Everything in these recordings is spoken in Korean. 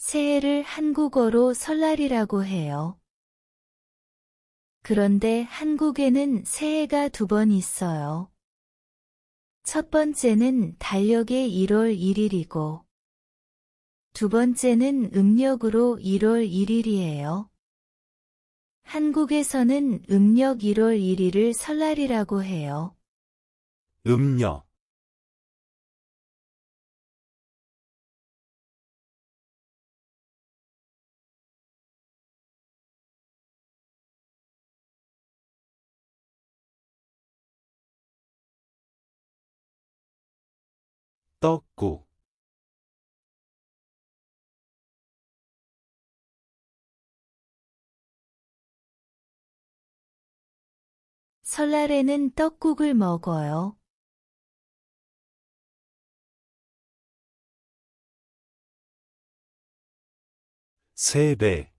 새해를 한국어로 설날이라고 해요. 그런데 한국에는 새해가 두 번 있어요. 첫 번째는 달력의 1월 1일이고, 두 번째는 음력으로 1월 1일이에요. 한국에서는 음력 1월 1일을 설날이라고 해요. 음력, 떡국, 설날에는 떡국을 먹어요. 세배,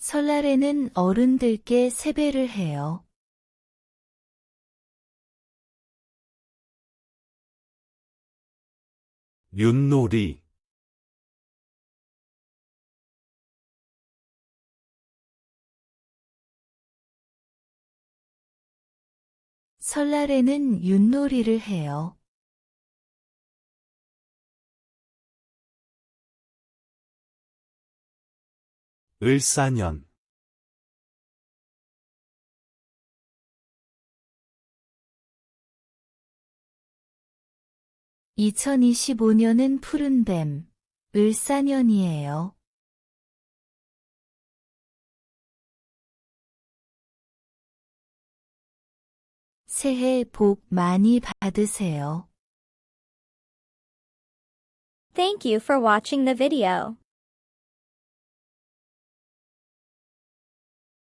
설날에는 어른들께 세배를 해요. 윷놀이, 설날에는 윷놀이를 해요. 을사년, 2025년은 푸른뱀, 을사년이에요. 새해 복 많이 받으세요. Thank you for watching the video.